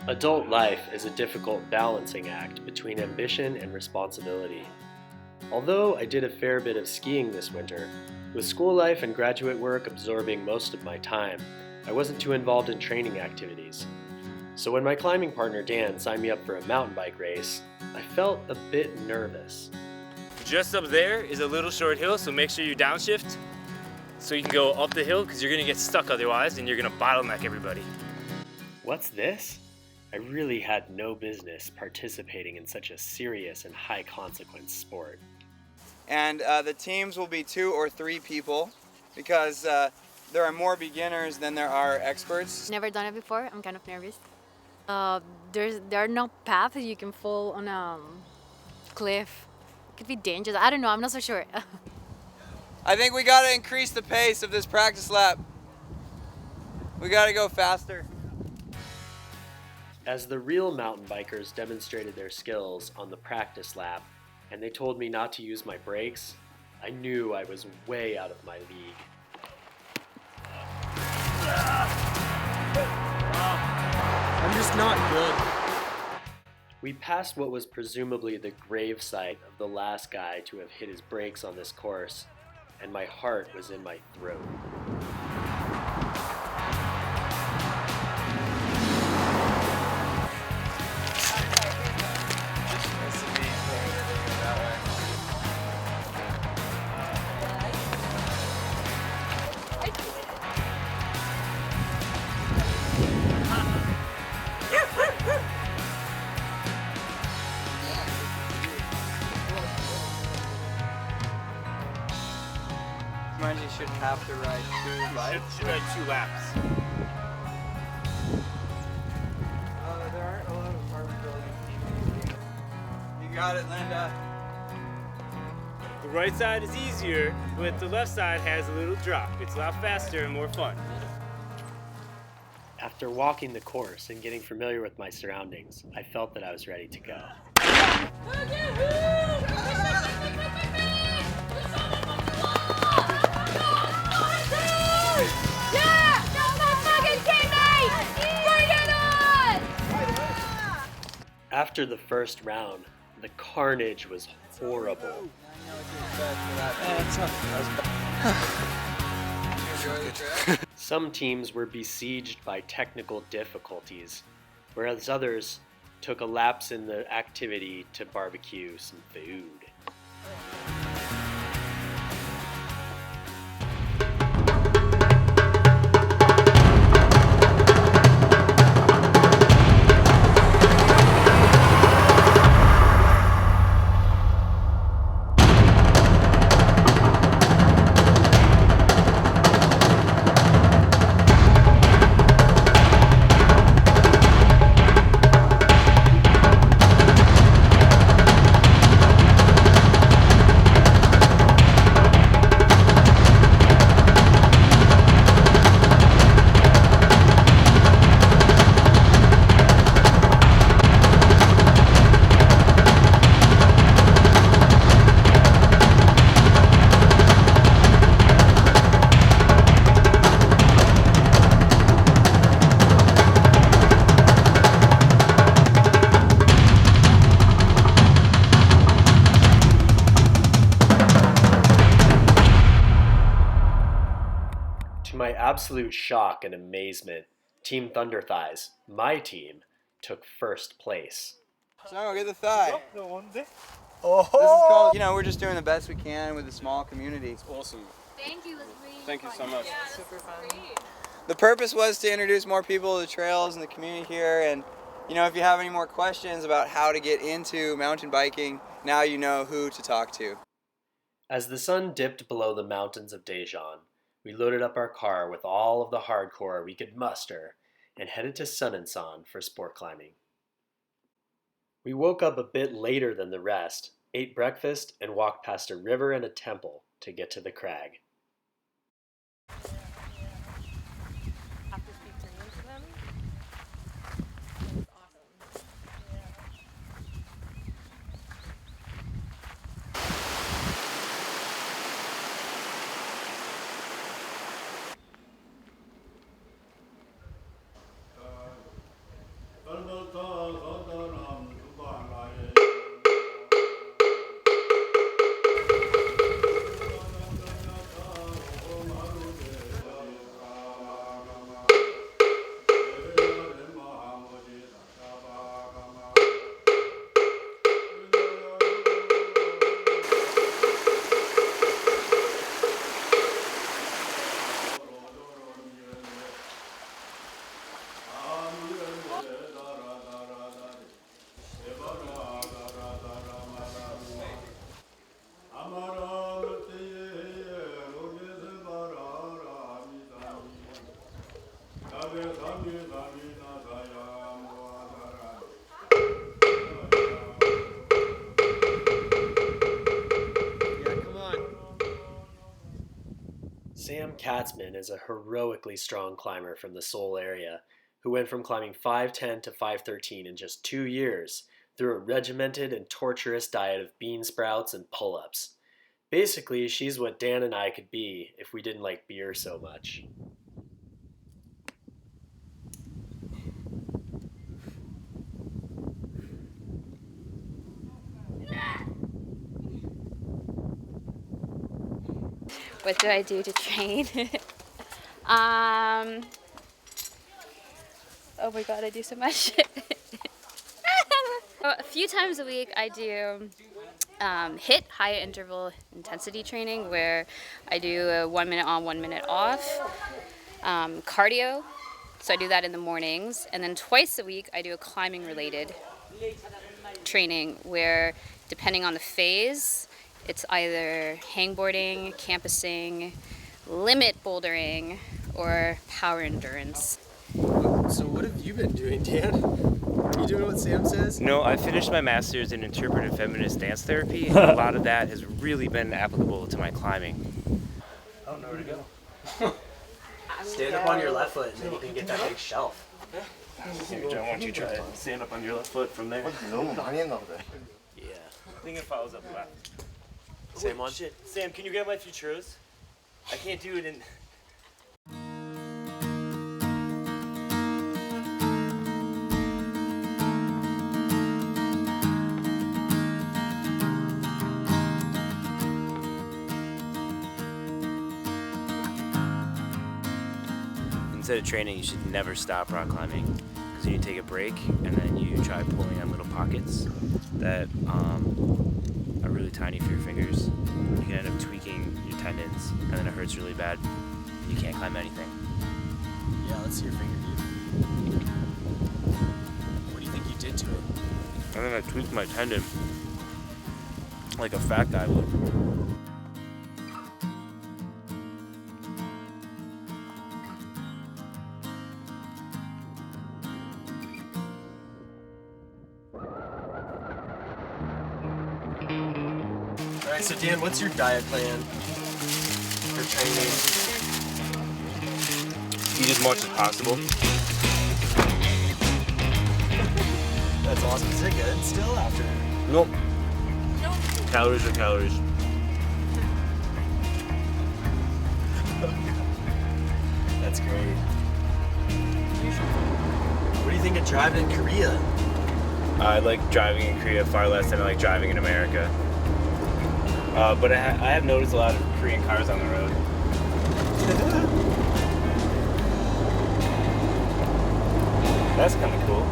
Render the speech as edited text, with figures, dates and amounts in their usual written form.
Adult life is a difficult balancing act between ambition and responsibility. Although I did a fair bit of skiing this winter, with school life and graduate work absorbing most of my time, I wasn't too involved in training activities. So when my climbing partner Dan signed me up for a mountain bike race, I felt a bit nervous. Just up there is a little short hill, so make sure you downshift so you can go up the hill because you're going to get stuck otherwise and you're going to bottleneck everybody. What's this? I really had no business participating in such a serious and high consequence sport. And the teams will be 2 or 3 people because there are more beginners than there are experts. Never done it before. I'm kind of nervous. There are no paths. You can fall on a cliff. It could be dangerous. I don't know. I'm not so sure. I think we got to increase the pace of this practice lap. We got to go faster. As the real mountain bikers demonstrated their skills on the practice lap, and they told me not to use my brakes, I knew I was way out of my league. I'm just not good. We passed what was presumably the grave site of the last guy to have hit his brakes on this course, and my heart was in my throat. Reminds you should have to ride 2 laps. Should ride 2 laps. There aren't a lot of apartment buildings. You got it, Linda. The right side is easier, but the left side has a little drop. It's a lot faster and more fun. After walking the course and getting familiar with my surroundings, I felt that I was ready to go. After the first round, the carnage was horrible. Some teams were besieged by technical difficulties, whereas others took a lapse in the activity to barbecue some food. To my absolute shock and amazement, Team Thunder Thighs, my team, took first place. So get the thigh. Oh! This is called, we're just doing the best we can with a small community. It's awesome. Thank you. It was really Thank you so much. Super fun. The purpose was to introduce more people to the trails and the community here, and if you have any more questions about how to get into mountain biking, now you know who to talk to. As the sun dipped below the mountains of Daejeon, we loaded up our car with all of the hardcore we could muster and headed to Seonunsan for sport climbing. We woke up a bit later than the rest, ate breakfast, and walked past a river and a temple to get to the crag. Have to speak to them. It's awesome. Fun come on. Sam Katzman is a heroically strong climber from the Seoul area who went from climbing 510 to 513 in just 2 years through a regimented and torturous diet of bean sprouts and pull-ups. Basically, she's what Dan and I could be if we didn't like beer so much. What do I do to train? Oh my god, I do so much. A few times a week I do HIIT, high interval intensity training, where I do a 1 minute on, 1 minute off. Cardio, so I do that in the mornings. And then twice a week I do a climbing related training where, depending on the phase, it's either hangboarding, campusing, limit bouldering, or power endurance. So what have you been doing, Dan? You doing what Sam says? No, I finished my master's in interpretive feminist dance therapy, and a lot of that has really been applicable to my climbing. I don't know where to go. Stand up on your left foot and then you can get that big shelf. Here, John, why don't you try it? Stand up on your left foot from there. Yeah. I think it follows up left. Same one? Shit. Sam, can you grab my Futros? I can't do it in... Instead of training, you should never stop rock climbing, because you take a break and then you try pulling on little pockets that are really tiny for your fingers. You can end up tweaking your tendons, and then it hurts really bad. You can't climb anything. Yeah, let's see your finger, dude. What do you think you did to it? I think I tweaked my tendon like a fat guy would. Alright, so Dan, what's your diet plan for training? Eat as much as possible. That's awesome. Is it good still after? Nope. Calories are calories. That's great. What do you think of driving in Korea? I like driving in Korea far less than I like driving in America. But I have noticed a lot of Korean cars on the road. That's kind of cool.